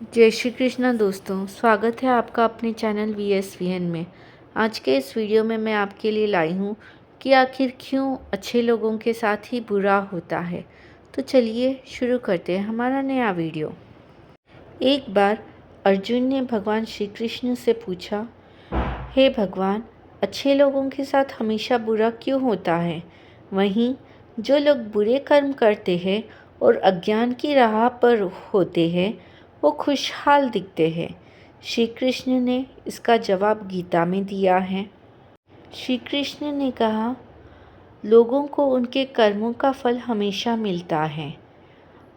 जय श्री कृष्णा दोस्तों, स्वागत है आपका अपने चैनल VSVN में। आज के इस वीडियो में मैं आपके लिए लाई हूँ कि आखिर क्यों अच्छे लोगों के साथ ही बुरा होता है। तो चलिए शुरू करते हैं हमारा नया वीडियो। एक बार अर्जुन ने भगवान श्री कृष्ण से पूछा, हे भगवान, अच्छे लोगों के साथ हमेशा बुरा क्यों होता है? वहीं जो लोग बुरे कर्म करते हैं और अज्ञान की राह पर होते हैं वो खुशहाल दिखते हैं। श्री कृष्ण ने इसका जवाब गीता में दिया है। श्री कृष्ण ने कहा, लोगों को उनके कर्मों का फल हमेशा मिलता है।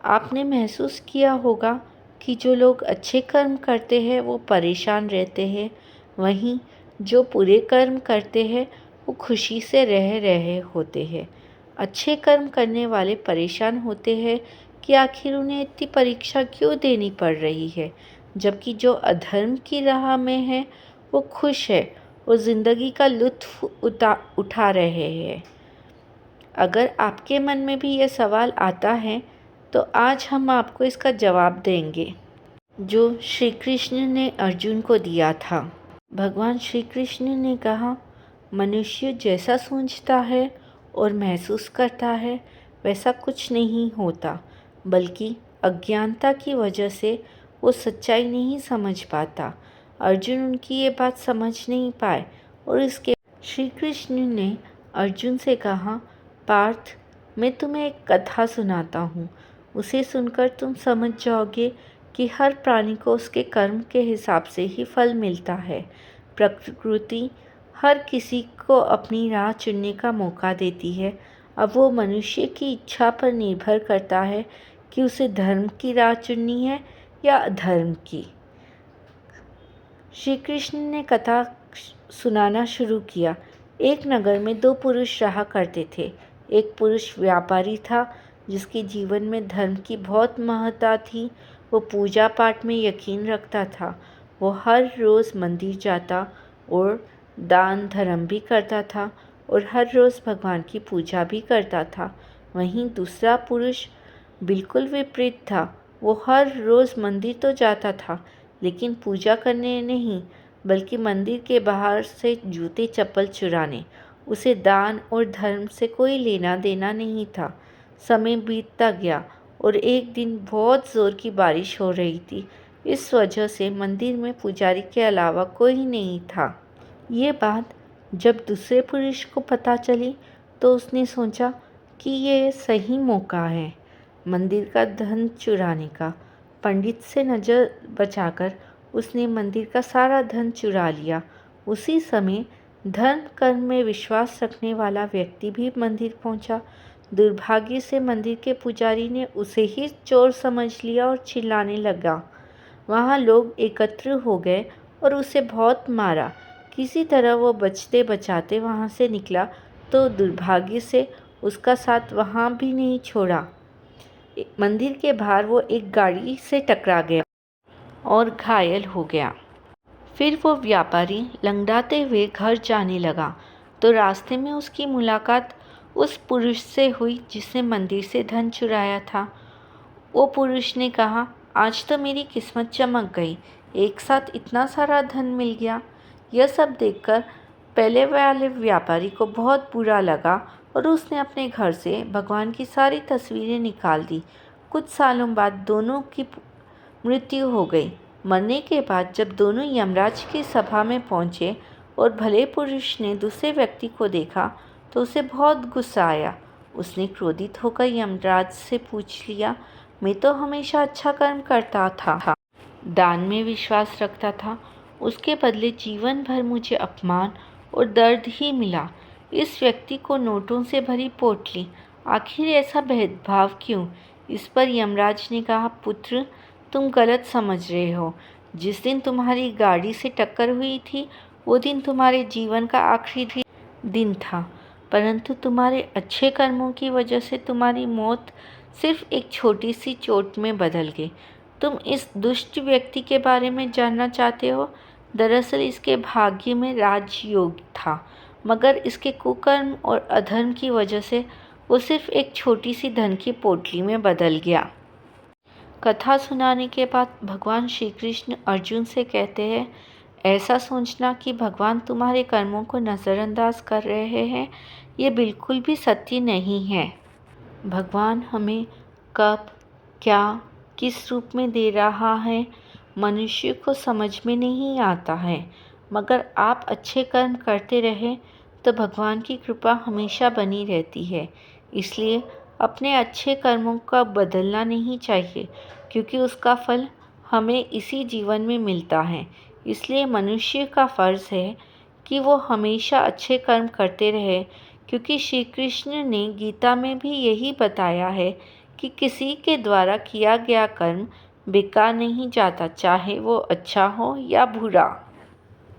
आपने महसूस किया होगा कि जो लोग अच्छे कर्म करते हैं वो परेशान रहते हैं, वहीं जो बुरे कर्म करते हैं वो खुशी से रह रहे होते हैं। अच्छे कर्म करने वाले परेशान होते हैं कि आखिर उन्हें इतनी परीक्षा क्यों देनी पड़ रही है, जबकि जो अधर्म की राह में है वो खुश है और ज़िंदगी का लुत्फ़ उठा रहे हैं। अगर आपके मन में भी ये सवाल आता है तो आज हम आपको इसका जवाब देंगे, जो श्री कृष्ण ने अर्जुन को दिया था। भगवान श्री कृष्ण ने कहा, मनुष्य जैसा सोचता है और महसूस करता है वैसा कुछ नहीं होता, बल्कि अज्ञानता की वजह से वो सच्चाई नहीं समझ पाता। अर्जुन उनकी ये बात समझ नहीं पाए और इसके श्री कृष्ण ने अर्जुन से कहा, पार्थ, मैं तुम्हें एक कथा सुनाता हूँ। उसे सुनकर तुम समझ जाओगे कि हर प्राणी को उसके कर्म के हिसाब से ही फल मिलता है। प्रकृति हर किसी को अपनी राह चुनने का मौका देती है। अब वो मनुष्य की इच्छा पर निर्भर करता है कि उसे धर्म की राह चुननी है या अधर्म की। श्री कृष्ण ने कथा सुनाना शुरू किया। एक नगर में दो पुरुष रहा करते थे। एक पुरुष व्यापारी था जिसके जीवन में धर्म की बहुत महत्ता थी। वो पूजा पाठ में यकीन रखता था। वो हर रोज़ मंदिर जाता और दान धर्म भी करता था और हर रोज़ भगवान की पूजा भी करता था। वहीं दूसरा पुरुष बिल्कुल विपरीत था। वो हर रोज़ मंदिर तो जाता था लेकिन पूजा करने नहीं, बल्कि मंदिर के बाहर से जूते चप्पल चुराने। उसे दान और धर्म से कोई लेना देना नहीं था। समय बीतता गया और एक दिन बहुत ज़ोर की बारिश हो रही थी। इस वजह से मंदिर में पुजारी के अलावा कोई नहीं था। ये बात जब दूसरे पुरुष को पता चली तो उसने सोचा कि ये सही मौका है मंदिर का धन चुराने का। पंडित से नज़र बचाकर उसने मंदिर का सारा धन चुरा लिया। उसी समय धर्म कर्म में विश्वास रखने वाला व्यक्ति भी मंदिर पहुंचा। दुर्भाग्य से मंदिर के पुजारी ने उसे ही चोर समझ लिया और चिल्लाने लगा। वहाँ लोग एकत्र हो गए और उसे बहुत मारा। किसी तरह वो बचते बचाते वहाँ से निकला तो दुर्भाग्य से उसका साथ वहाँ भी नहीं छोड़ा। मंदिर के बाहर वो एक गाड़ी से टकरा गया और घायल हो गया। फिर वो व्यापारी लंगड़ाते हुए घर जाने लगा तो रास्ते में उसकी मुलाकात उस पुरुष से हुई जिसने मंदिर से धन चुराया था। वो पुरुष ने कहा, आज तो मेरी किस्मत चमक गई, एक साथ इतना सारा धन मिल गया। यह सब देखकर पहले वाले व्यापारी को बहुत बुरा लगा और उसने अपने घर से भगवान की सारी तस्वीरें निकाल दी। कुछ सालों बाद दोनों की मृत्यु हो गई। मरने के बाद जब दोनों यमराज की सभा में पहुँचे और भले पुरुष ने दूसरे व्यक्ति को देखा तो उसे बहुत गुस्सा आया। उसने क्रोधित होकर यमराज से पूछ लिया, मैं तो हमेशा अच्छा कर्म करता था, दान में विश्वास रखता था, उसके बदले जीवन भर मुझे अपमान और दर्द ही मिला। इस व्यक्ति को नोटों से भरी पोटली, आखिर ऐसा भेदभाव क्यों? इस पर यमराज ने कहा, पुत्र, तुम गलत समझ रहे हो। जिस दिन तुम्हारी गाड़ी से टक्कर हुई थी वो दिन तुम्हारे जीवन का आखिरी दिन था, परंतु तुम्हारे अच्छे कर्मों की वजह से तुम्हारी मौत सिर्फ एक छोटी सी चोट में बदल गई। तुम इस दुष्ट व्यक्ति के बारे में जानना चाहते हो? दरअसल इसके भाग्य में राजयोग था, मगर इसके कुकर्म और अधर्म की वजह से वो सिर्फ एक छोटी सी धन की पोटली में बदल गया। कथा सुनाने के बाद भगवान श्री कृष्ण अर्जुन से कहते हैं, ऐसा सोचना कि भगवान तुम्हारे कर्मों को नज़रअंदाज कर रहे हैं, ये बिल्कुल भी सत्य नहीं है। भगवान हमें कब, क्या, किस रूप में दे रहा है, मनुष्य को समझ में नहीं आता है, मगर आप अच्छे कर्म करते रहें तो भगवान की कृपा हमेशा बनी रहती है। इसलिए अपने अच्छे कर्मों का बदलना नहीं चाहिए, क्योंकि उसका फल हमें इसी जीवन में मिलता है। इसलिए मनुष्य का फ़र्ज़ है कि वो हमेशा अच्छे कर्म करते रहे, क्योंकि श्री कृष्ण ने गीता में भी यही बताया है कि किसी के द्वारा किया गया कर्म बेकार नहीं जाता, चाहे वो अच्छा हो या बुरा।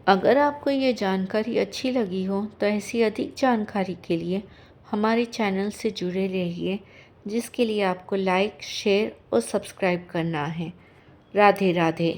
अगर आपको ये जानकारी अच्छी लगी हो तो ऐसी अधिक जानकारी के लिए हमारे चैनल से जुड़े रहिए, जिसके लिए आपको लाइक, शेयर और सब्सक्राइब करना है। राधे राधे।